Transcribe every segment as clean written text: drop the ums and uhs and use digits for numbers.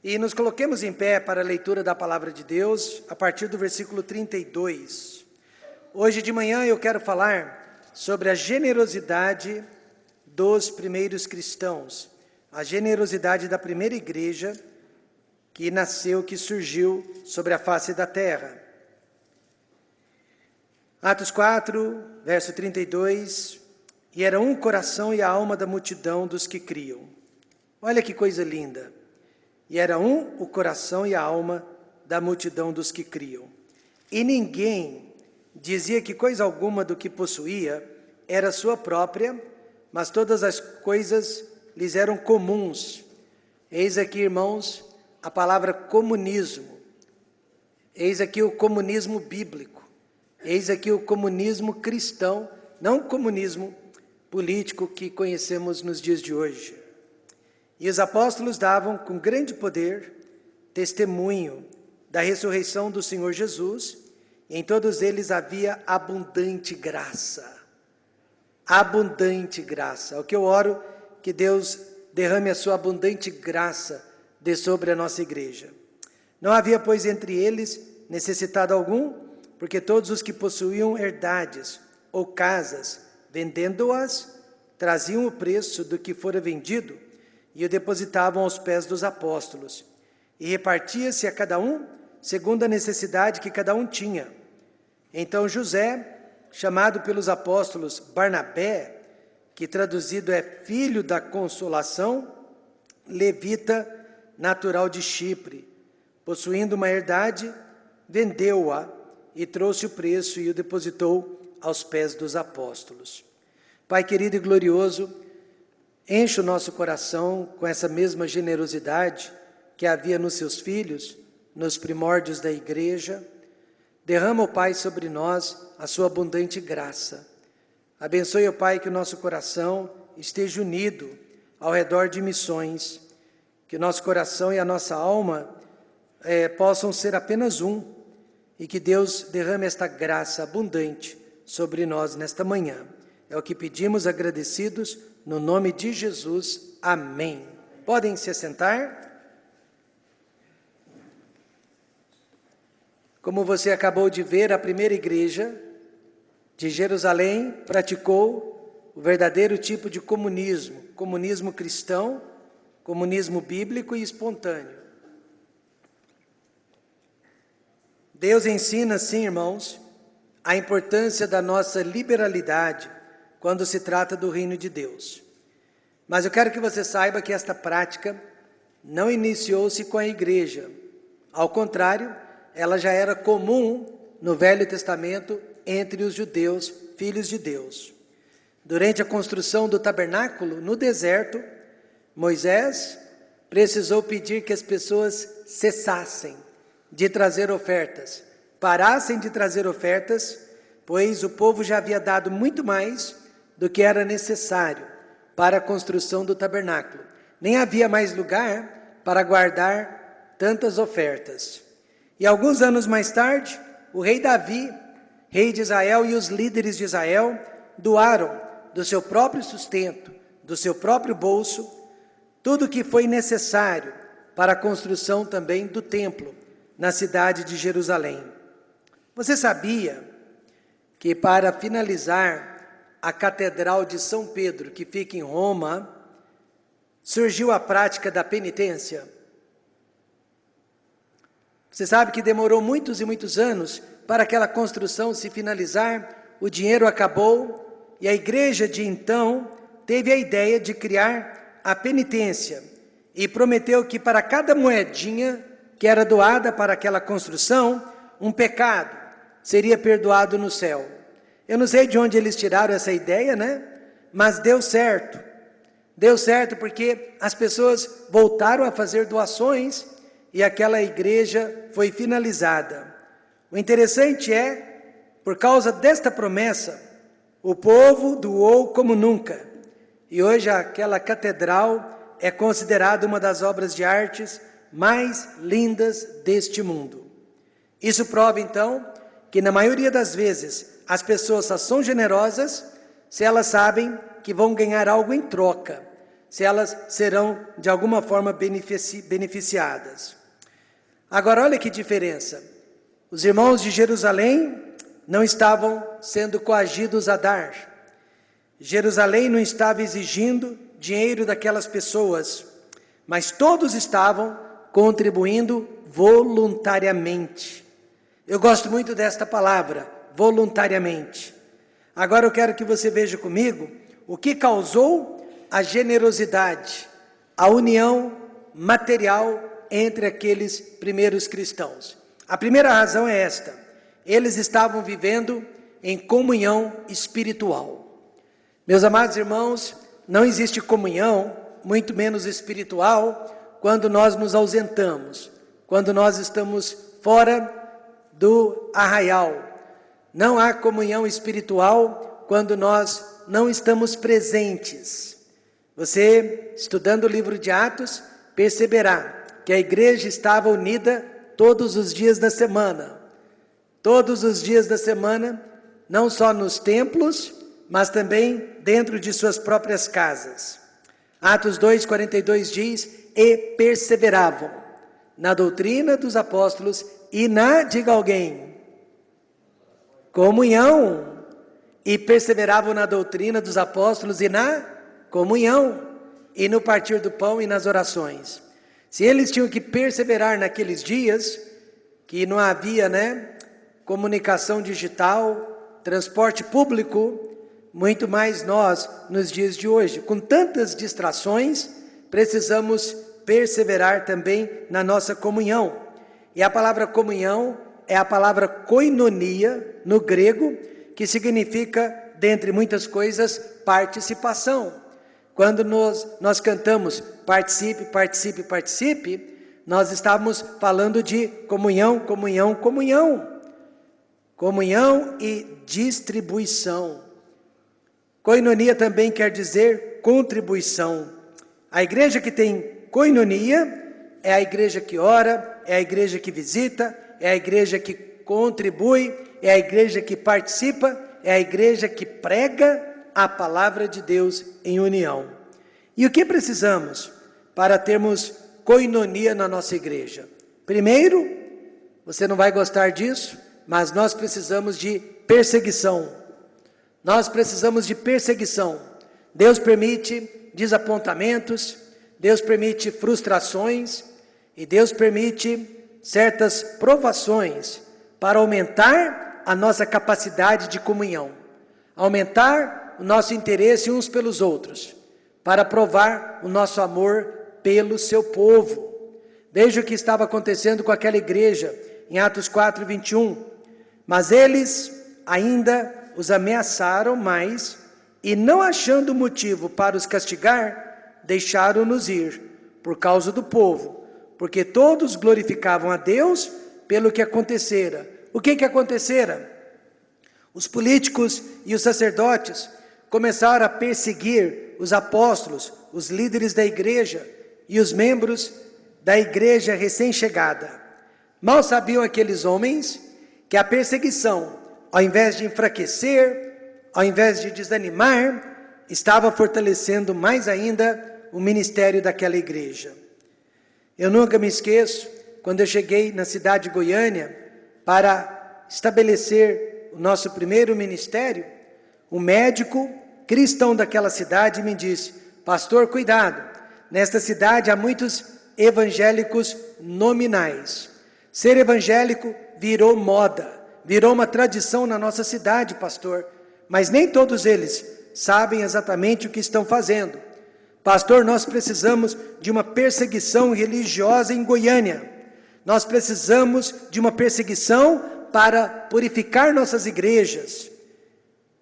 E nos coloquemos em pé para a leitura da palavra de Deus, a partir do versículo 32. Hoje de manhã eu quero falar sobre a generosidade dos primeiros cristãos, a generosidade da primeira igreja que nasceu, que surgiu sobre a face da terra. Atos 4, verso 32, e era um coração e a alma da multidão dos que criam. Olha que coisa linda. E era um o coração e a alma da multidão dos que criam. E ninguém dizia que coisa alguma do que possuía era sua própria, mas todas as coisas lhes eram comuns. Eis aqui, irmãos, a palavra comunismo. Eis aqui o comunismo bíblico. Eis aqui o comunismo cristão, não o comunismo político que conhecemos nos dias de hoje. E os apóstolos davam com grande poder testemunho da ressurreição do Senhor Jesus, e em todos eles havia abundante graça. Abundante graça. É o que eu oro, que Deus derrame a sua abundante graça de sobre a nossa igreja. Não havia, pois, entre eles necessitado algum, porque todos os que possuíam herdades ou casas, vendendo-as, traziam o preço do que fora vendido e o depositavam aos pés dos apóstolos. E repartia-se a cada um segundo a necessidade que cada um tinha. Então José, chamado pelos apóstolos Barnabé, que traduzido é filho da consolação, levita, natural de Chipre, possuindo uma herdade, vendeu-a e trouxe o preço e o depositou aos pés dos apóstolos. Pai querido e glorioso, enche o nosso coração com essa mesma generosidade que havia nos seus filhos, nos primórdios da igreja. Derrama, ó Pai, sobre nós a sua abundante graça. Abençoe, ó Pai, que o nosso coração esteja unido ao redor de missões, que o nosso coração e a nossa alma possam ser apenas um, e que Deus derrame esta graça abundante sobre nós nesta manhã. É o que pedimos agradecidos, no nome de Jesus. Amém. Podem se assentar? Como você acabou de ver, a primeira igreja de Jerusalém praticou o verdadeiro tipo de comunismo, comunismo cristão, comunismo bíblico e espontâneo. Deus ensina, sim, irmãos, a importância da nossa liberalidade quando se trata do reino de Deus. Mas eu quero que você saiba que esta prática não iniciou-se com a igreja. Ao contrário, ela já era comum no Velho Testamento entre os judeus, filhos de Deus. Durante a construção do tabernáculo no deserto, Moisés precisou pedir que as pessoas cessassem de trazer ofertas, parassem de trazer ofertas, pois o povo já havia dado muito mais do que era necessário para a construção do tabernáculo. Nem havia mais lugar para guardar tantas ofertas. E alguns anos mais tarde, o rei Davi, rei de Israel, e os líderes de Israel doaram do seu próprio sustento, do seu próprio bolso, tudo o que foi necessário para a construção também do templo na cidade de Jerusalém. Você sabia que para finalizar a Catedral de São Pedro, que fica em Roma, surgiu a prática da penitência? Você sabe que demorou muitos e muitos anos para aquela construção se finalizar, o dinheiro acabou, e a igreja de então teve a ideia de criar a penitência, e prometeu que para cada moedinha que era doada para aquela construção, um pecado seria perdoado no céu. Eu não sei de onde eles tiraram essa ideia, né? Mas deu certo. Deu certo porque as pessoas voltaram a fazer doações e aquela igreja foi finalizada. O interessante é, por causa desta promessa, o povo doou como nunca. E hoje aquela catedral é considerada uma das obras de artes mais lindas deste mundo. Isso prova, então, que na maioria das vezes as pessoas só são generosas se elas sabem que vão ganhar algo em troca. se elas serão de alguma forma beneficiadas. Agora, olha que diferença. Os irmãos de Jerusalém não estavam sendo coagidos a dar. Jerusalém não estava exigindo dinheiro daquelas pessoas, mas todos estavam contribuindo voluntariamente. Eu gosto muito desta palavra, voluntariamente. Agora eu quero que você veja comigo o que causou a generosidade, a união material entre aqueles primeiros cristãos. A primeira razão é esta: eles estavam vivendo em comunhão espiritual. Meus amados irmãos, não existe comunhão, muito menos espiritual, quando nós nos ausentamos, quando nós estamos fora do arraial. Não há comunhão espiritual quando nós não estamos presentes. Você, estudando o livro de Atos, perceberá que a igreja estava unida todos os dias da semana. Todos os dias da semana, não só nos templos, mas também dentro de suas próprias casas. Atos 2:42 diz: e perseveravam na doutrina dos apóstolos e diga alguém, comunhão. E perseveravam na doutrina dos apóstolos e na comunhão, e no partir do pão e nas orações. Se eles tinham que perseverar naqueles dias, que não havia, comunicação digital, transporte público, muito mais nós nos dias de hoje. Com tantas distrações, precisamos perseverar também na nossa comunhão. E a palavra comunhão é a palavra koinonia, no grego, que significa, dentre muitas coisas, participação. Quando nós cantamos participe, participe, participe, nós estamos falando de comunhão, comunhão, comunhão. Comunhão e distribuição. Koinonia também quer dizer contribuição. A igreja que tem koinonia é a igreja que ora, é a igreja que visita, é a igreja que contribui, é a igreja que participa, é a igreja que prega a palavra de Deus em união. E o que precisamos para termos koinonia na nossa igreja? Primeiro, você não vai gostar disso, mas nós precisamos de perseguição. Nós precisamos de perseguição. Deus permite desapontamentos, Deus permite frustrações e Deus permite certas provações para aumentar a nossa capacidade de comunhão, aumentar o nosso interesse uns pelos outros, para provar o nosso amor pelo seu povo. Veja o que estava acontecendo com aquela igreja em Atos 4:21. Mas eles ainda os ameaçaram mais, e não achando motivo para os castigar, deixaram-nos ir, por causa do povo, porque todos glorificavam a Deus pelo que acontecera. O que acontecera? Os políticos e os sacerdotes começaram a perseguir os apóstolos, os líderes da igreja e os membros da igreja recém-chegada. Mal sabiam aqueles homens que a perseguição, ao invés de enfraquecer, ao invés de desanimar, estava fortalecendo mais ainda o ministério daquela igreja. Eu nunca me esqueço, quando eu cheguei na cidade de Goiânia para estabelecer o nosso primeiro ministério, um médico cristão daquela cidade me disse: pastor, cuidado, nesta cidade há muitos evangélicos nominais. Ser evangélico virou moda, virou uma tradição na nossa cidade, pastor, mas nem todos eles sabem exatamente o que estão fazendo. Pastor, nós precisamos de uma perseguição religiosa em Goiânia. Nós precisamos de uma perseguição para purificar nossas igrejas.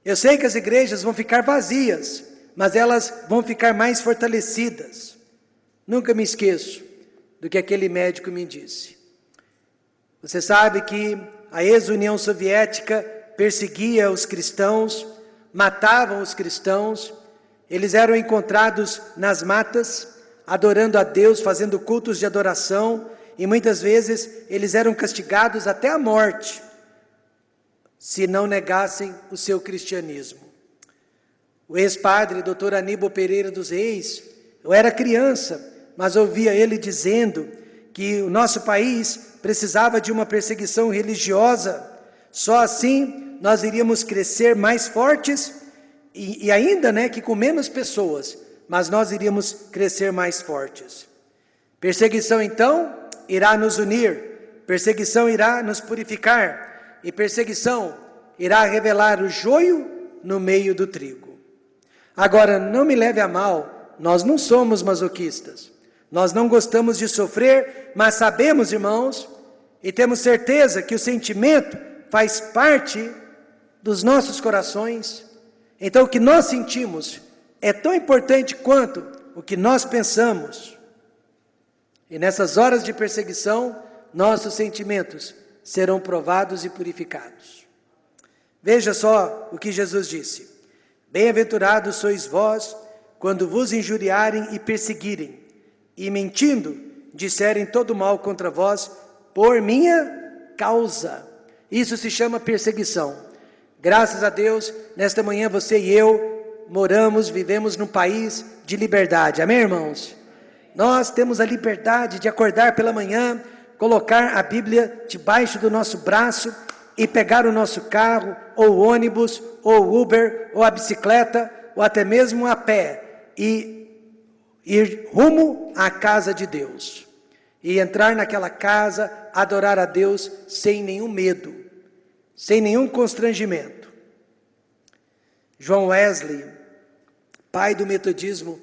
Eu sei que as igrejas vão ficar vazias, mas elas vão ficar mais fortalecidas. Nunca me esqueço do que aquele médico me disse. Você sabe que a ex-União Soviética perseguia os cristãos, matavam os cristãos, eles eram encontrados nas matas, adorando a Deus, fazendo cultos de adoração, e muitas vezes eles eram castigados até a morte, se não negassem o seu cristianismo. O ex-padre, Dr. Aníbal Pereira dos Reis, Eu era criança, mas ouvia ele dizendo que o nosso país precisava de uma perseguição religiosa. Só assim nós iríamos crescer mais fortes e ainda, que com menos pessoas, mas nós iríamos crescer mais fortes. Perseguição, então, irá nos unir, perseguição irá nos purificar, e perseguição irá revelar o joio no meio do trigo. Agora, não me leve a mal, nós não somos masoquistas, nós não gostamos de sofrer, mas sabemos, irmãos, e temos certeza que o sentimento faz parte dos nossos corações. Então, o que nós sentimos é tão importante quanto o que nós pensamos. E nessas horas de perseguição, nossos sentimentos serão provados e purificados. Veja só o que Jesus disse: bem-aventurados sois vós, quando vos injuriarem e perseguirem, e mentindo, disserem todo mal contra vós, por minha causa. Isso se chama perseguição. Graças a Deus, nesta manhã você e eu vivemos num país de liberdade. Amém, irmãos? Nós temos a liberdade de acordar pela manhã, colocar a Bíblia debaixo do nosso braço e pegar o nosso carro, ou ônibus, ou Uber, ou a bicicleta, ou até mesmo a pé, e ir rumo à casa de Deus. E entrar naquela casa, adorar a Deus sem nenhum medo, sem nenhum constrangimento. John Wesley, pai do metodismo,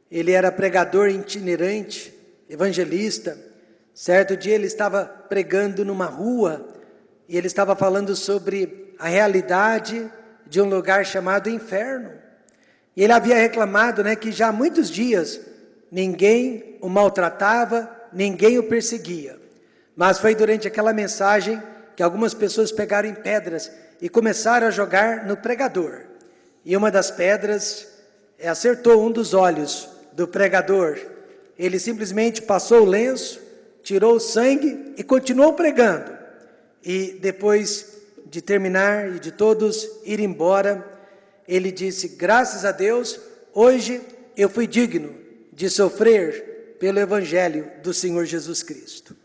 ele era pregador itinerante, evangelista. Certo dia ele estava pregando numa rua, e ele estava falando sobre a realidade de um lugar chamado inferno. E ele havia reclamado, que já há muitos dias ninguém o maltratava, ninguém o perseguia. Mas foi durante aquela mensagem que algumas pessoas pegaram em pedras e começaram a jogar no pregador. E uma das pedras acertou um dos olhos do pregador. Ele simplesmente passou o lenço, tirou o sangue e continuou pregando. E depois de terminar e de todos ir embora, ele disse: graças a Deus, hoje eu fui digno de sofrer pelo Evangelho do Senhor Jesus Cristo.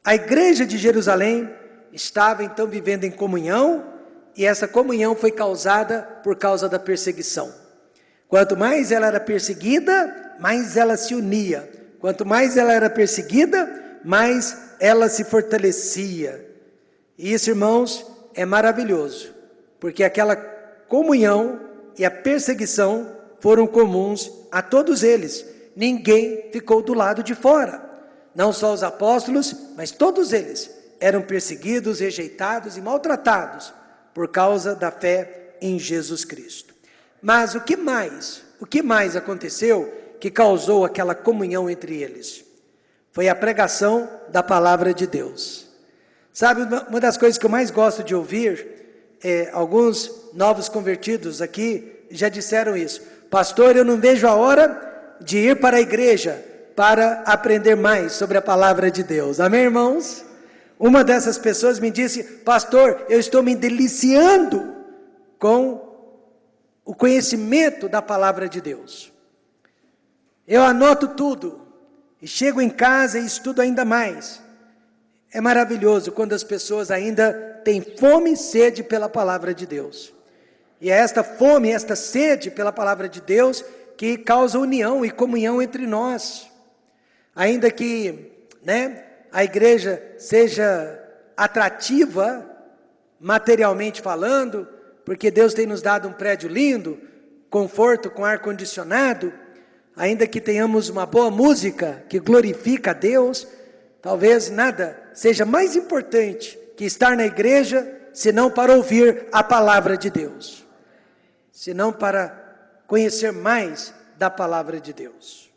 A igreja de Jerusalém estava então vivendo em comunhão, e essa comunhão foi causada por causa da perseguição. Quanto mais ela era perseguida, mais ela se unia. Quanto mais ela era perseguida, mais ela se fortalecia. E isso, irmãos, é maravilhoso, porque aquela comunhão e a perseguição foram comuns a todos eles. Ninguém ficou do lado de fora. Não só os apóstolos, mas todos eles eram perseguidos, rejeitados e maltratados por causa da fé em Jesus Cristo. Mas o que mais aconteceu que causou aquela comunhão entre eles? Foi a pregação da palavra de Deus. Sabe, uma das coisas que eu mais gosto de ouvir, alguns novos convertidos aqui já disseram isso: pastor, eu não vejo a hora de ir para a igreja para aprender mais sobre a palavra de Deus. Amém, irmãos? Uma dessas pessoas me disse: pastor, eu estou me deliciando com o conhecimento da palavra de Deus. Eu anoto tudo e chego em casa e estudo ainda mais. É maravilhoso quando as pessoas ainda têm fome e sede pela palavra de Deus. E é esta fome, esta sede pela palavra de Deus que causa união e comunhão entre nós. Ainda que, a igreja seja atrativa, materialmente falando, porque Deus tem nos dado um prédio lindo, conforto com ar-condicionado, ainda que tenhamos uma boa música que glorifica a Deus, talvez nada seja mais importante que estar na igreja, senão para ouvir a palavra de Deus, senão para conhecer mais da palavra de Deus.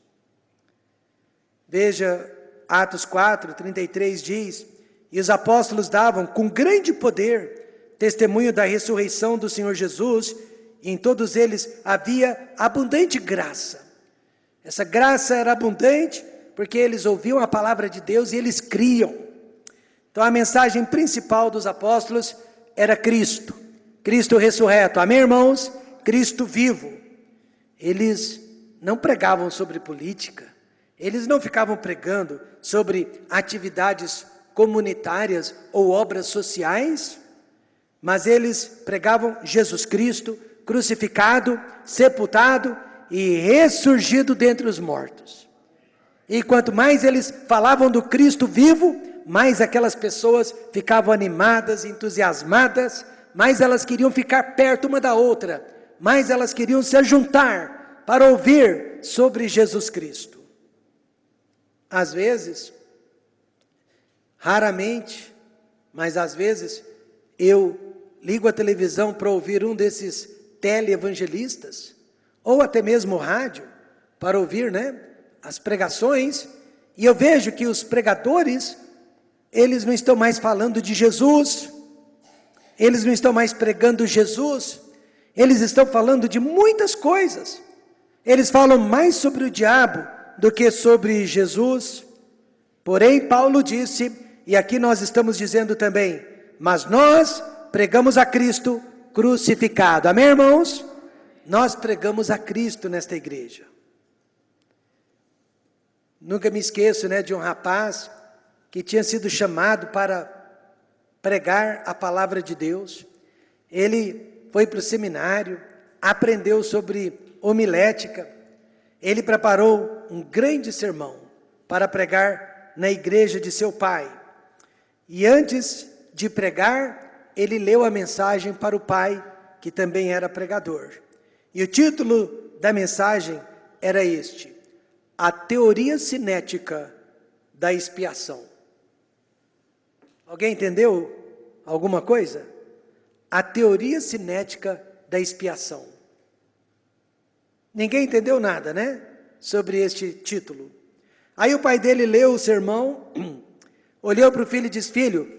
Veja, Atos 4:33 diz: e os apóstolos davam com grande poder testemunho da ressurreição do Senhor Jesus, e em todos eles havia abundante graça. Essa graça era abundante porque eles ouviam a palavra de Deus e eles criam. Então a mensagem principal dos apóstolos era Cristo, Cristo ressurreto. Amém, irmãos? Cristo vivo. Eles não pregavam sobre política, eles não ficavam pregando sobre atividades comunitárias ou obras sociais, mas eles pregavam Jesus Cristo crucificado, sepultado e ressurgido dentre os mortos. E quanto mais eles falavam do Cristo vivo, mais aquelas pessoas ficavam animadas, entusiasmadas, mais elas queriam ficar perto uma da outra, mais elas queriam se ajuntar para ouvir sobre Jesus Cristo. Às vezes, raramente, mas às vezes, eu ligo a televisão para ouvir um desses teleevangelistas, ou até mesmo o rádio, para ouvir, as pregações, e eu vejo que os pregadores, eles não estão mais falando de Jesus, eles não estão mais pregando Jesus, eles estão falando de muitas coisas, eles falam mais sobre o diabo do que sobre Jesus. Porém, Paulo disse, e aqui nós estamos dizendo também, mas nós pregamos a Cristo crucificado. Amém, irmãos? Nós pregamos a Cristo nesta igreja. Nunca me esqueço, de um rapaz que tinha sido chamado para pregar a palavra de Deus. Ele foi para o seminário, aprendeu sobre homilética. Ele preparou um grande sermão para pregar na igreja de seu pai. E antes de pregar, ele leu a mensagem para o pai, que também era pregador. E o título da mensagem era este: A Teoria Cinética da Expiação. Alguém entendeu alguma coisa? A Teoria Cinética da Expiação. Ninguém entendeu nada, sobre este título. Aí o pai dele leu o sermão, olhou para o filho e disse: filho,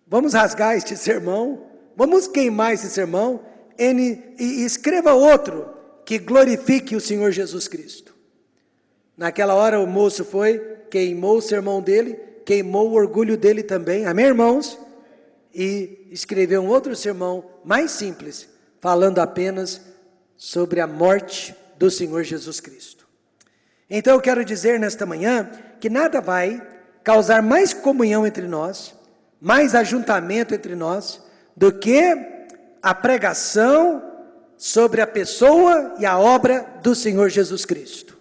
vamos rasgar este sermão, vamos queimar esse sermão, e escreva outro que glorifique o Senhor Jesus Cristo. Naquela hora o moço foi, queimou o sermão dele, queimou o orgulho dele também, amém, irmãos? E escreveu um outro sermão mais simples, falando apenas sobre a morte do Senhor Jesus Cristo. Então eu quero dizer nesta manhã que nada vai causar mais comunhão entre nós, mais ajuntamento entre nós, do que a pregação sobre a pessoa e a obra do Senhor Jesus Cristo.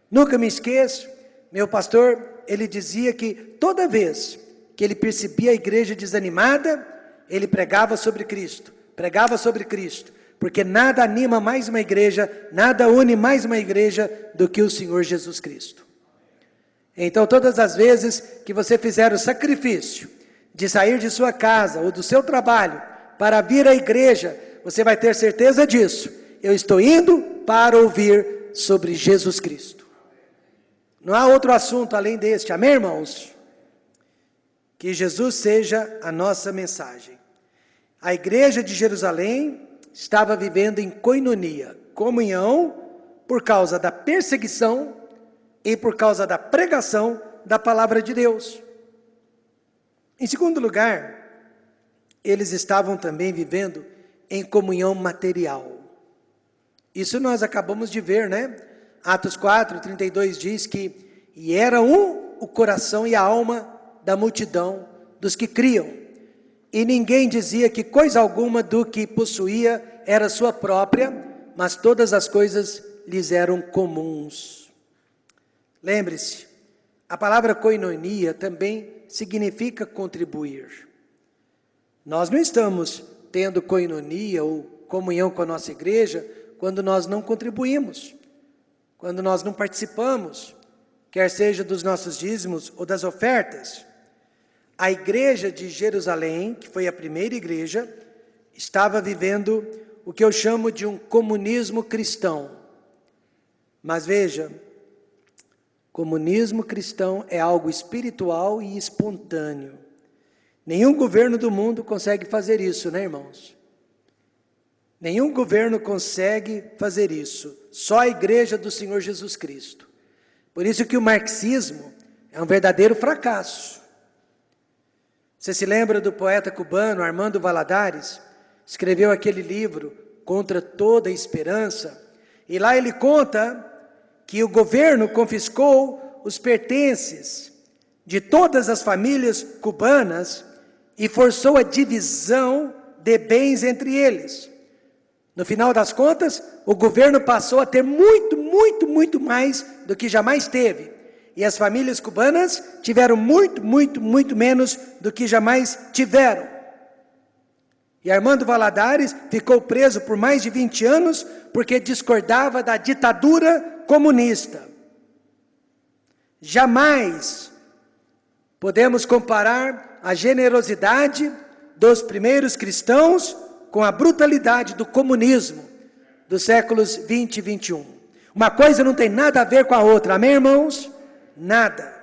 Nunca me esqueço, meu pastor, ele dizia que toda vez que ele percebia a igreja desanimada, ele pregava sobre Cristo, porque nada anima mais uma igreja, nada une mais uma igreja do que o Senhor Jesus Cristo. Então todas as vezes que você fizer o sacrifício de sair de sua casa ou do seu trabalho para vir à igreja, você vai ter certeza disso. Eu estou indo para ouvir sobre Jesus Cristo. Não há outro assunto além deste, amém, irmãos? Que Jesus seja a nossa mensagem. A igreja de Jerusalém estava vivendo em koinonia, comunhão, por causa da perseguição e por causa da pregação da palavra de Deus. Em segundo lugar, eles estavam também vivendo em comunhão material. Isso nós acabamos de ver, Atos 4:32 diz que, e era um o coração e a alma da multidão dos que criam. E ninguém dizia que coisa alguma do que possuía era sua própria, mas todas as coisas lhes eram comuns. Lembre-se, a palavra koinonia também significa contribuir. Nós não estamos tendo koinonia ou comunhão com a nossa igreja quando nós não contribuímos, quando nós não participamos, quer seja dos nossos dízimos ou das ofertas. A igreja de Jerusalém, que foi a primeira igreja, estava vivendo o que eu chamo de um comunismo cristão. Mas veja, comunismo cristão é algo espiritual e espontâneo. Nenhum governo do mundo consegue fazer isso, irmãos? Nenhum governo consegue fazer isso. Só a igreja do Senhor Jesus Cristo. Por isso que o marxismo é um verdadeiro fracasso. Você se lembra do poeta cubano Armando Valladares? Escreveu aquele livro, Contra Toda Esperança. E lá ele conta que o governo confiscou os pertences de todas as famílias cubanas e forçou a divisão de bens entre eles. No final das contas, o governo passou a ter muito mais do que jamais teve. E as famílias cubanas tiveram muito menos do que jamais tiveram. E Armando Valladares ficou preso por mais de 20 anos porque discordava da ditadura comunista. Jamais podemos comparar a generosidade dos primeiros cristãos com a brutalidade do comunismo dos séculos 20 e 21. Uma coisa não tem nada a ver com a outra, amém, irmãos? Nada.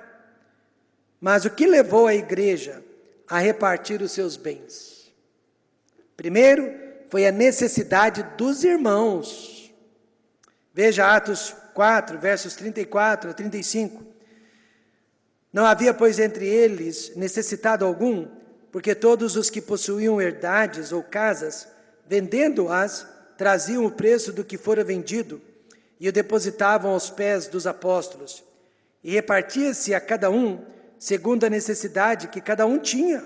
Mas o que levou a igreja a repartir os seus bens? Primeiro, foi a necessidade dos irmãos. Veja Atos 4, versos 34 a 35. Não havia, pois, entre eles necessitado algum, porque todos os que possuíam herdades ou casas, vendendo-as, traziam o preço do que fora vendido e o depositavam aos pés dos apóstolos. E repartia-se a cada um segundo a necessidade que cada um tinha.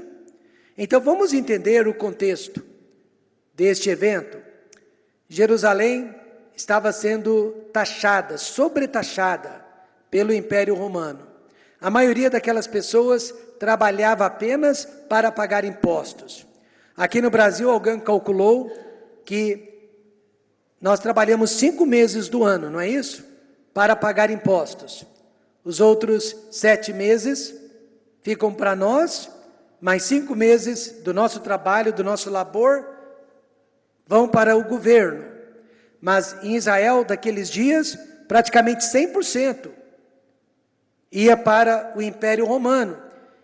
Então vamos entender o contexto deste evento. Jerusalém estava sendo taxada, sobretaxada pelo Império Romano. A maioria daquelas pessoas trabalhava apenas para pagar impostos. Aqui no Brasil, alguém calculou que nós trabalhamos 5 meses do ano, não é isso? Para pagar impostos. Os outros 7 meses ficam para nós, mais 5 meses do nosso trabalho, do nosso labor, vão para o governo. Mas em Israel, daqueles dias, praticamente 100% ia para o Império Romano.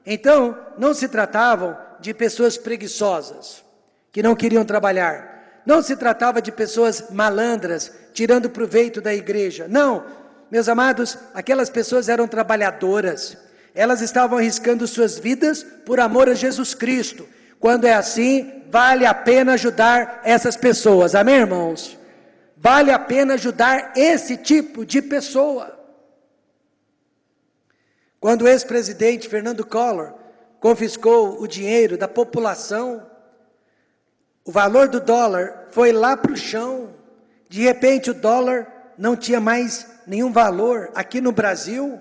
Então, não se tratavam de pessoas preguiçosas, que não queriam trabalhar. Não se tratava de pessoas malandras, tirando proveito da igreja. Não, meus amados, aquelas pessoas eram trabalhadoras. Elas estavam arriscando suas vidas por amor a Jesus Cristo. Quando é assim, vale a pena ajudar essas pessoas. Amém, irmãos? Vale a pena ajudar esse tipo de pessoa. Quando o ex-presidente Fernando Collor confiscou o dinheiro da população, o valor do dólar foi lá para o chão. De repente o dólar não tinha mais nenhum valor. Aqui no Brasil,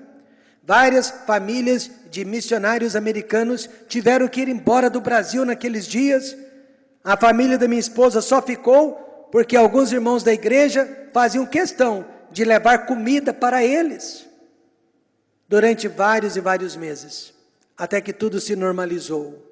várias famílias de missionários americanos tiveram que ir embora do Brasil naqueles dias. A família da minha esposa só ficou porque alguns irmãos da igreja faziam questão de levar comida para eles durante vários e vários meses, até que tudo se normalizou.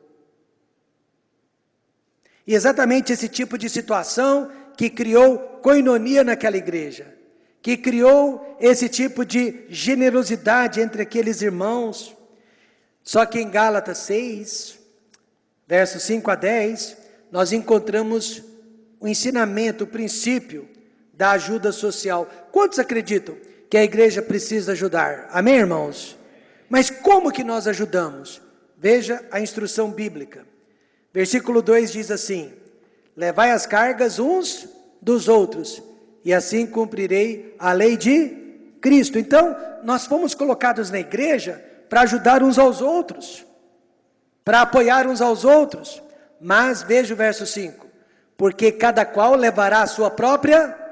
E exatamente esse tipo de situação que criou coinonia naquela igreja, que criou esse tipo de generosidade entre aqueles irmãos. Só que em Gálatas 6, versos 5 a 10, nós encontramos o ensinamento, o princípio da ajuda social. Quantos acreditam que a igreja precisa ajudar? Amém, irmãos? Mas como que nós ajudamos? Veja a instrução bíblica. Versículo 2 diz assim: levai as cargas uns dos outros, e assim cumprirei a lei de Cristo. Então, nós fomos colocados na igreja para ajudar uns aos outros, para apoiar uns aos outros. Mas veja o verso 5: porque cada qual levará a sua própria.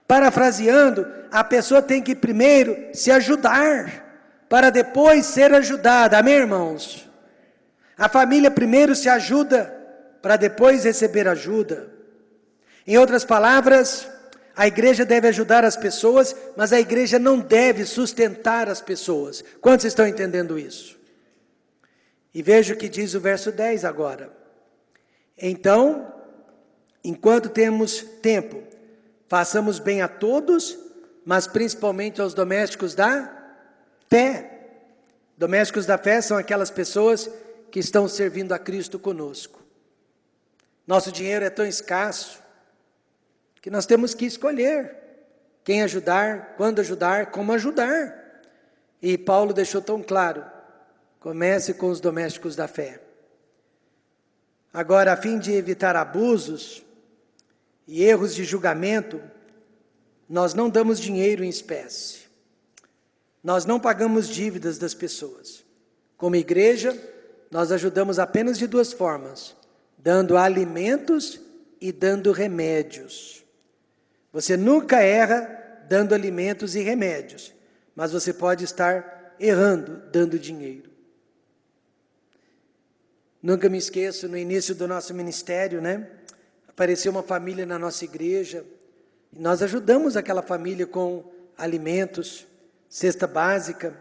Parafraseando, a pessoa tem que primeiro se ajudar, para depois ser ajudada. Amém, irmãos? A família primeiro se ajuda, para depois receber ajuda. Em outras palavras, a igreja deve ajudar as pessoas, mas a igreja não deve sustentar as pessoas. Quantos estão entendendo isso? E veja o que diz o verso 10 agora. Então, enquanto temos tempo, façamos bem a todos, mas principalmente aos domésticos da fé. Domésticos da fé são aquelas pessoas que estão servindo a Cristo conosco. Nosso dinheiro é tão escasso que nós temos que escolher quem ajudar, quando ajudar, como ajudar. E Paulo deixou tão claro: comece com os domésticos da fé. Agora, a fim de evitar abusos e erros de julgamento, nós não damos dinheiro em espécie. nós não pagamos dívidas das pessoas. Como igreja, nós ajudamos apenas de duas formas: dando alimentos e dando remédios. Você nunca erra dando alimentos e remédios, mas você pode estar errando dando dinheiro. Nunca me esqueço, no início do nosso ministério, apareceu uma família na nossa igreja, e nós ajudamos aquela família com alimentos, cesta básica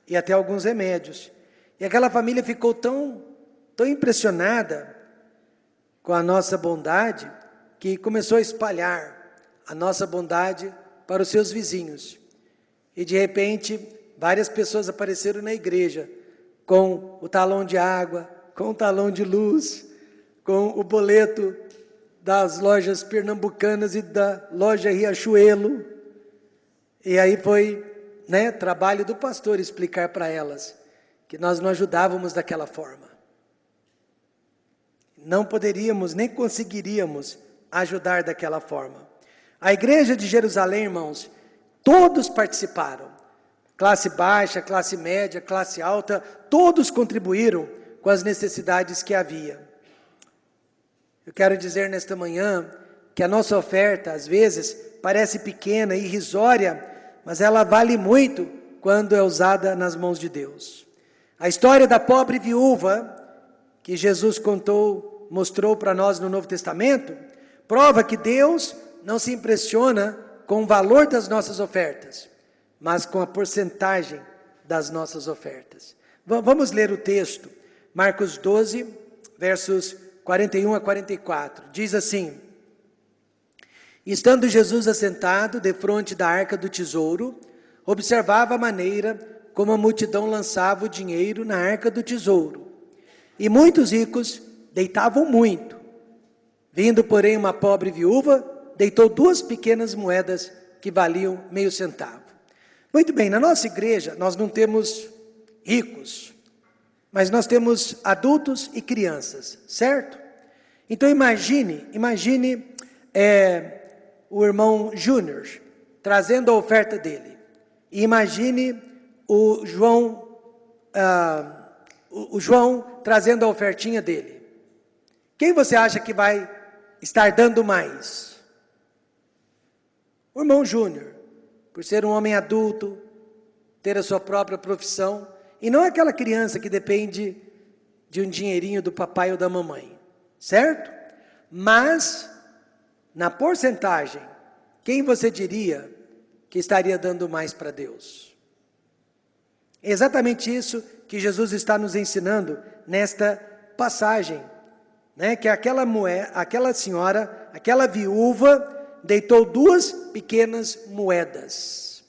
e até alguns remédios. E aquela família ficou tão impressionada com a nossa bondade, que começou a espalhar a nossa bondade para os seus vizinhos. E de repente, várias pessoas apareceram na igreja, com o talão de água, com o talão de luz, com o boleto das lojas pernambucanas e da loja Riachuelo. E aí foi, trabalho do pastor explicar para elas que nós não ajudávamos daquela forma. Não poderíamos, nem conseguiríamos ajudar daquela forma. A igreja de Jerusalém, irmãos, todos participaram. Classe baixa, classe média, classe alta, todos contribuíram com as necessidades que havia. Eu quero dizer nesta manhã que a nossa oferta, às vezes, parece pequena, irrisória, mas ela vale muito quando é usada nas mãos de Deus. A história da pobre viúva, que Jesus mostrou para nós no Novo Testamento, prova que Deus não se impressiona com o valor das nossas ofertas, mas com a porcentagem das nossas ofertas. Vamos ler o texto, Marcos 12, versos 41 a 44. Diz assim: estando Jesus assentado defronte da arca do tesouro, observava a maneira como a multidão lançava o dinheiro na arca do tesouro. E muitos ricos deitavam muito. Vindo, porém, uma pobre viúva, deitou 2 pequenas moedas que valiam meio centavo. Muito bem, na nossa igreja nós não temos ricos, mas nós temos adultos e crianças, certo? Então imagine o irmão Júnior trazendo a oferta dele. E imagine o João trazendo a ofertinha dele. Quem você acha que vai estar dando mais? O irmão Júnior, por ser um homem adulto, ter a sua própria profissão, e não aquela criança que depende de um dinheirinho do papai ou da mamãe, certo? Mas, na porcentagem, quem você diria que estaria dando mais para Deus? É exatamente isso que Jesus está nos ensinando nesta passagem, que aquela senhora, aquela viúva, deitou 2 pequenas moedas,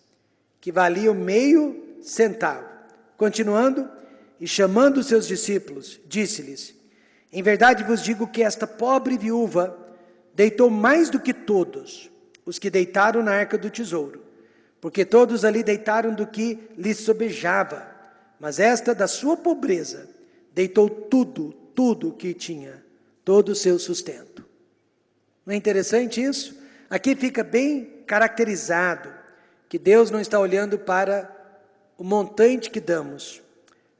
que valiam meio centavo. Continuando, e chamando os seus discípulos, disse-lhes: em verdade vos digo que esta pobre viúva deitou mais do que todos os que deitaram na arca do tesouro, porque todos ali deitaram do que lhes sobejava, mas esta da sua pobreza deitou tudo o que tinha, todo o seu sustento. Não é interessante isso? Aqui fica bem caracterizado que Deus não está olhando para o montante que damos,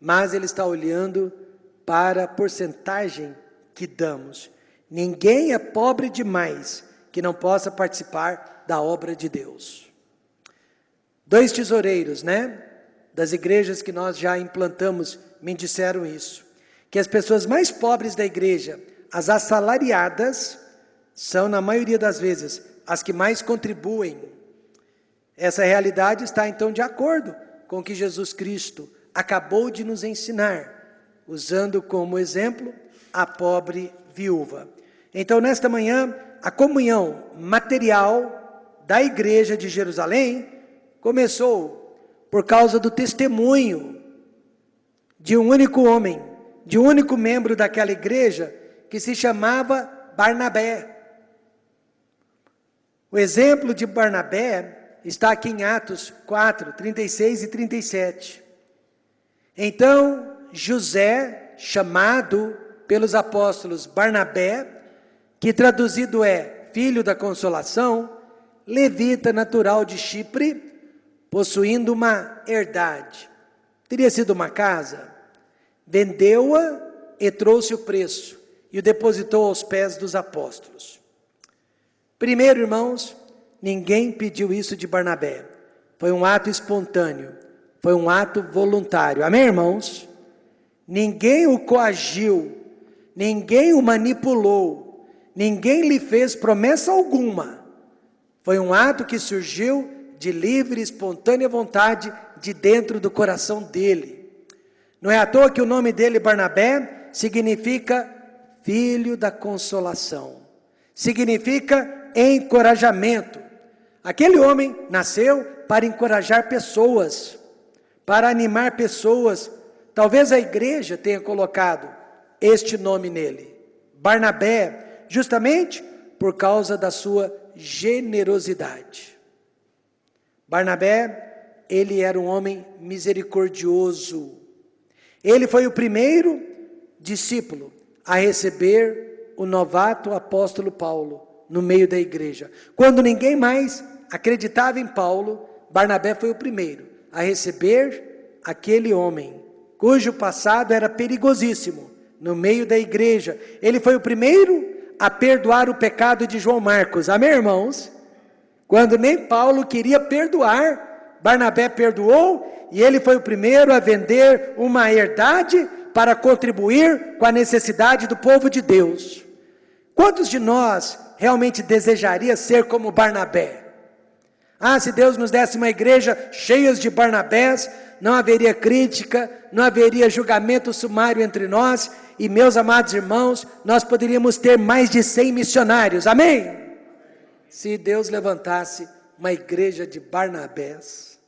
mas Ele está olhando para a porcentagem que damos. Ninguém é pobre demais que não possa participar da obra de Deus. 2 tesoureiros, das igrejas que nós já implantamos, me disseram isso, que as pessoas mais pobres da igreja, as assalariadas, são na maioria das vezes as que mais contribuem. Essa realidade está então de acordo com o que Jesus Cristo acabou de nos ensinar, usando como exemplo a pobre viúva. Então, nesta manhã, a comunhão material da igreja de Jerusalém começou por causa do testemunho de um único homem, de um único membro daquela igreja, que se chamava Barnabé. O exemplo de Barnabé está aqui em Atos 4, 36 e 37. Então, José, chamado pelos apóstolos Barnabé, que traduzido é filho da consolação, levita natural de Chipre, possuindo uma herdade, teria sido uma casa, vendeu-a e trouxe o preço e o depositou aos pés dos apóstolos. Primeiro, irmãos, ninguém pediu isso de Barnabé. Foi um ato espontâneo, foi um ato voluntário. Amém, irmãos? Ninguém o coagiu, ninguém o manipulou, ninguém lhe fez promessa alguma. Foi um ato que surgiu de livre e espontânea vontade de dentro do coração dele. Não é à toa que o nome dele, Barnabé, significa filho da consolação, significa encorajamento. Aquele homem nasceu para encorajar pessoas, para animar pessoas. Talvez a igreja tenha colocado este nome nele, Barnabé, justamente por causa da sua generosidade. Barnabé, ele era um homem misericordioso. Ele foi o primeiro discípulo a receber o novato apóstolo Paulo no meio da igreja. Quando ninguém mais acreditava em Paulo, Barnabé foi o primeiro a receber aquele homem, cujo passado era perigosíssimo, no meio da igreja. Ele foi o primeiro a perdoar o pecado de João Marcos. Amém, irmãos? Quando nem Paulo queria perdoar, Barnabé perdoou, e ele foi o primeiro a vender uma herdade para contribuir com a necessidade do povo de Deus. Quantos de nós realmente desejaria ser como Barnabé? Se Deus nos desse uma igreja cheia de Barnabés, não haveria crítica, não haveria julgamento sumário entre nós, e meus amados irmãos, nós poderíamos ter mais de 100 missionários, amém? Se Deus levantasse uma igreja de Barnabés.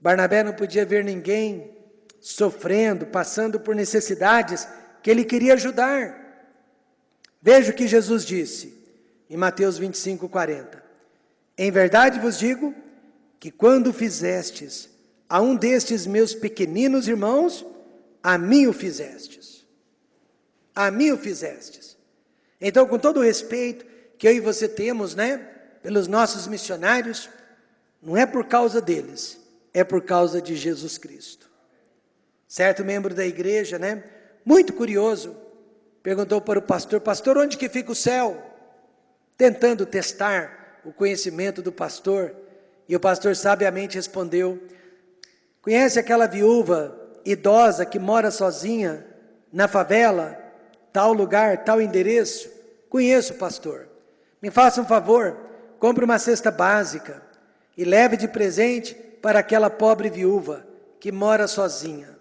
Barnabé não podia ver ninguém sofrendo, passando por necessidades que ele queria ajudar. Veja o que Jesus disse em Mateus 25:40. Em verdade vos digo que quando fizestes a um destes meus pequeninos irmãos, a mim o fizestes. A mim o fizestes. Então, com todo o respeito que eu e você temos, pelos nossos missionários, não é por causa deles, é por causa de Jesus Cristo. Certo membro da igreja, muito curioso, perguntou para o pastor: pastor, onde que fica o céu? Tentando testar o conhecimento do pastor, e o pastor sabiamente respondeu: conhece aquela viúva idosa que mora sozinha na favela, tal lugar, tal endereço? Conheço, pastor. Me faça um favor, compre uma cesta básica e leve de presente para aquela pobre viúva que mora sozinha.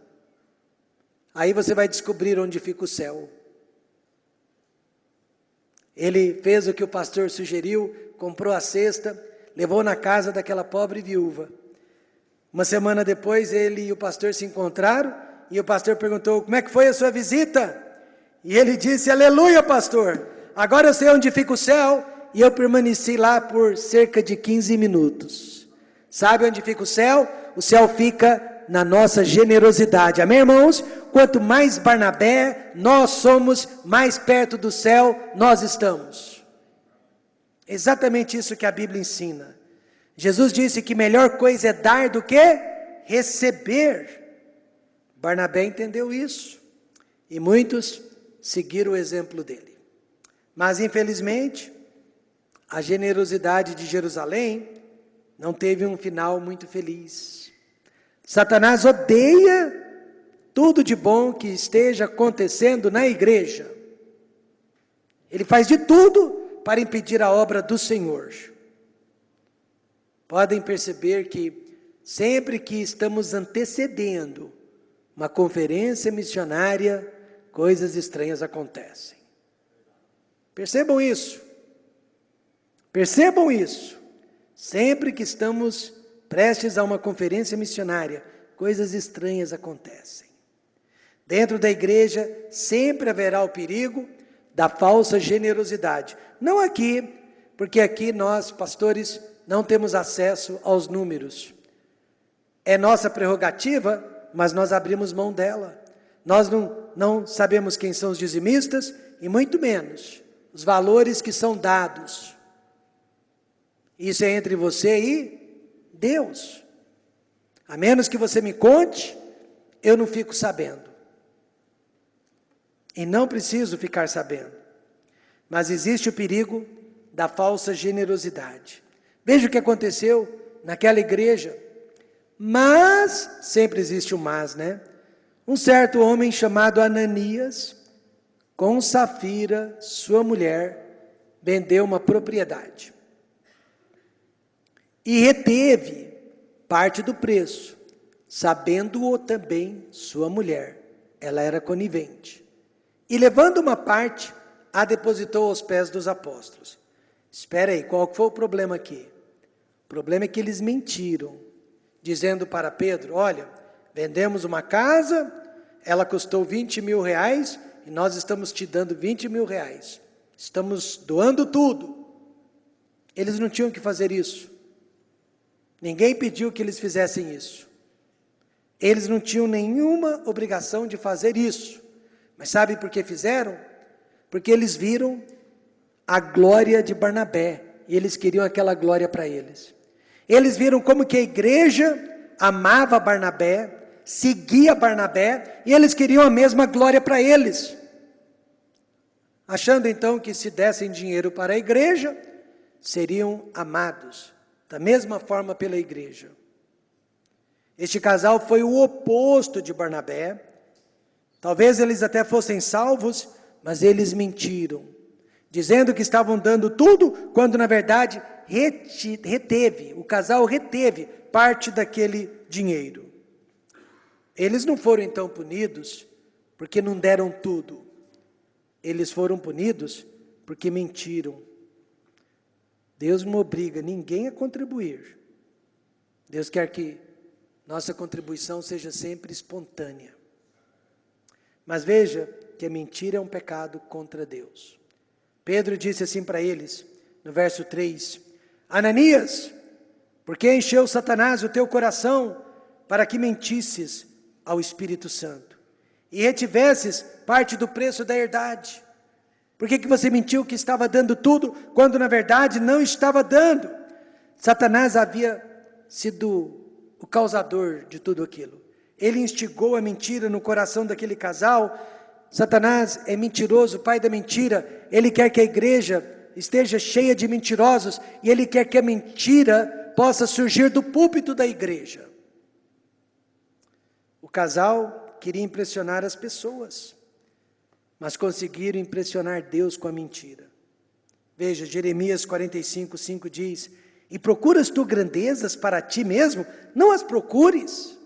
Aí você vai descobrir onde fica o céu. Ele fez o que o pastor sugeriu, comprou a cesta, levou na casa daquela pobre viúva. Uma semana depois, ele e o pastor se encontraram, e o pastor perguntou: como é que foi a sua visita? E ele disse: aleluia, pastor, agora eu sei onde fica o céu. E eu permaneci lá por cerca de 15 minutos. Sabe onde fica o céu? O céu fica na nossa generosidade, amém, irmãos? Quanto mais Barnabé nós somos, mais perto do céu nós estamos. Exatamente isso que a Bíblia ensina. Jesus disse que melhor coisa é dar do que receber. Barnabé entendeu isso, e muitos seguiram o exemplo dele. Mas infelizmente, a generosidade de Jerusalém não teve um final muito feliz. Satanás odeia tudo de bom que esteja acontecendo na igreja. Ele faz de tudo para impedir a obra do Senhor. Podem perceber que sempre que estamos antecedendo uma conferência missionária, coisas estranhas acontecem. Percebam isso. Percebam isso. Sempre que estamos prestes a uma conferência missionária, coisas estranhas acontecem. Dentro da igreja sempre haverá o perigo da falsa generosidade. Não aqui, porque aqui nós, pastores, não temos acesso aos números. É nossa prerrogativa, mas nós abrimos mão dela. Nós não sabemos quem são os dizimistas, e muito menos os valores que são dados. Isso é entre você e Deus. A menos que você me conte, eu não fico sabendo. E não preciso ficar sabendo. Mas existe o perigo da falsa generosidade. Veja o que aconteceu naquela igreja. Mas, sempre existe um mas, né? Um certo homem chamado Ananias, com Safira, sua mulher, vendeu uma propriedade. E reteve parte do preço, sabendo-o também sua mulher. Ela era conivente. E levando uma parte, a depositou aos pés dos apóstolos. Espera aí, qual foi o problema aqui? O problema é que eles mentiram, dizendo para Pedro, olha, vendemos uma casa, ela custou 20 mil reais, e nós estamos te dando 20 mil reais. Estamos doando tudo. Eles não tinham que fazer isso. Ninguém pediu que eles fizessem isso. Eles não tinham nenhuma obrigação de fazer isso. Mas sabe por que fizeram? Porque eles viram a glória de Barnabé, e eles queriam aquela glória para eles. Eles viram como que a igreja amava Barnabé, seguia Barnabé, e eles queriam a mesma glória para eles. Achando então que se dessem dinheiro para a igreja, seriam amados, da mesma forma pela igreja. Este casal foi o oposto de Barnabé. Talvez eles até fossem salvos, mas eles mentiram, dizendo que estavam dando tudo, quando na verdade o casal reteve parte daquele dinheiro. Eles não foram então punidos porque não deram tudo. Eles foram punidos porque mentiram. Deus não obriga ninguém a contribuir. Deus quer que nossa contribuição seja sempre espontânea. Mas veja que a mentira é um pecado contra Deus. Pedro disse assim para eles, no verso 3, Ananias, por que encheu Satanás o teu coração para que mentisses ao Espírito Santo e retivesses parte do preço da herdade? Por que você mentiu que estava dando tudo, quando na verdade não estava dando? Satanás havia sido o causador de tudo aquilo. Ele instigou a mentira no coração daquele casal. Satanás é mentiroso, pai da mentira. Ele quer que a igreja esteja cheia de mentirosos, e ele quer que a mentira possa surgir do púlpito da igreja. O casal queria impressionar as pessoas, mas conseguiram impressionar Deus com a mentira. Veja, Jeremias 45:5 diz, e procuras tu grandezas para ti mesmo? Não as procures.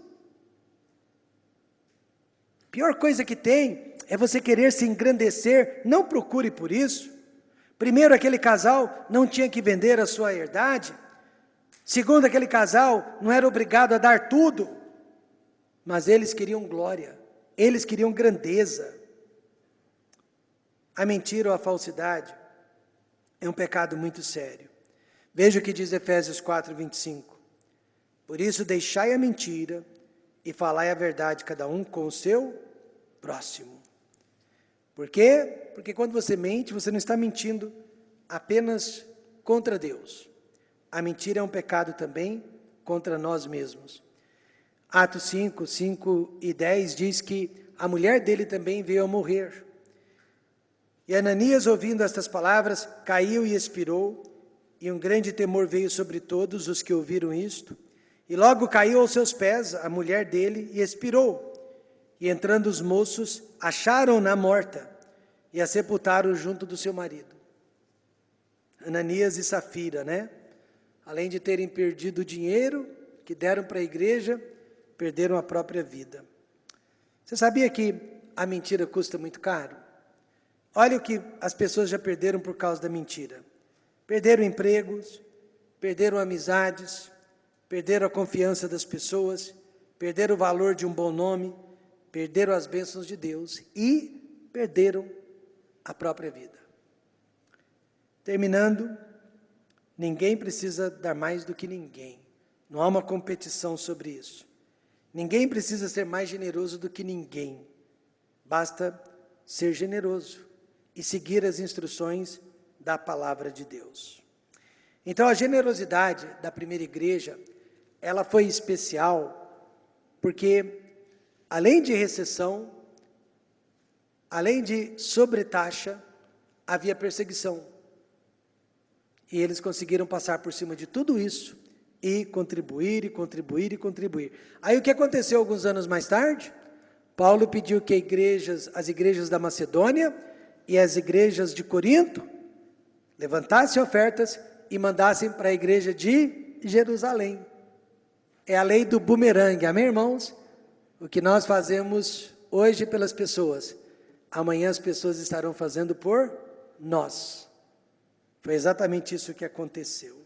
Pior coisa que tem é você querer se engrandecer, não procure por isso. Primeiro, aquele casal não tinha que vender a sua herdade. Segundo, aquele casal não era obrigado a dar tudo, mas eles queriam glória, eles queriam grandeza. A mentira ou a falsidade é um pecado muito sério. Veja o que diz Efésios 4:25. Por isso deixai a mentira e falai a verdade cada um com o seu próximo. Por quê? Porque quando você mente, você não está mentindo apenas contra Deus. A mentira é um pecado também contra nós mesmos. Atos 5:5-10 diz que a mulher dele também veio a morrer. E Ananias, ouvindo estas palavras, caiu e expirou, e um grande temor veio sobre todos os que ouviram isto. E logo caiu aos seus pés a mulher dele e expirou. E entrando os moços, acharam-na morta e a sepultaram junto do seu marido. Ananias e Safira, né? Além de terem perdido o dinheiro que deram para a igreja, perderam a própria vida. Você sabia que a mentira custa muito caro? Olha o que as pessoas já perderam por causa da mentira. Perderam empregos, perderam amizades, perderam a confiança das pessoas, perderam o valor de um bom nome, perderam as bênçãos de Deus e perderam a própria vida. Terminando, ninguém precisa dar mais do que ninguém. Não há uma competição sobre isso. Ninguém precisa ser mais generoso do que ninguém. Basta ser generoso e seguir as instruções da palavra de Deus. Então, a generosidade da primeira igreja ela foi especial porque, além de recessão, além de sobretaxa, havia perseguição. E eles conseguiram passar por cima de tudo isso e contribuir, e contribuir, e contribuir. Aí o que aconteceu alguns anos mais tarde? Paulo pediu que as igrejas da Macedônia e as igrejas de Corinto levantassem ofertas e mandassem para a igreja de Jerusalém. É a lei do bumerangue, amém, irmãos? O que nós fazemos hoje pelas pessoas, amanhã as pessoas estarão fazendo por nós. Foi exatamente isso que aconteceu.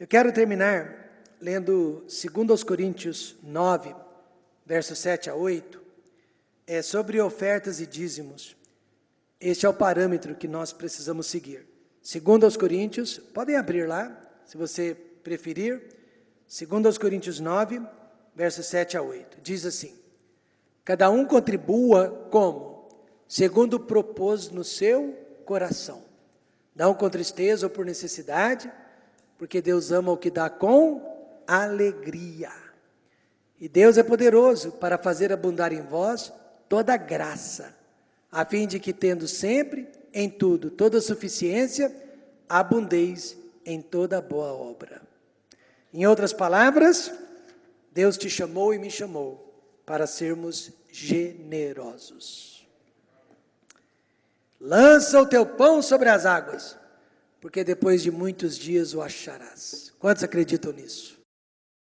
Eu quero terminar lendo 2 Coríntios 9, versos 7 a 8, sobre ofertas e dízimos. Este é o parâmetro que nós precisamos seguir. 2 Coríntios, podem abrir lá, se você preferir, 2 Coríntios 9, versos 7 a 8, diz assim: cada um contribua como? Segundo propôs no seu coração, não com tristeza ou por necessidade, porque Deus ama o que dá com alegria. E Deus é poderoso para fazer abundar em vós toda graça, a fim de que, tendo sempre, em tudo, toda suficiência, abundeis em toda boa obra. Em outras palavras, Deus te chamou e me chamou para sermos generosos. Lança o teu pão sobre as águas, porque depois de muitos dias o acharás. Quantos acreditam nisso?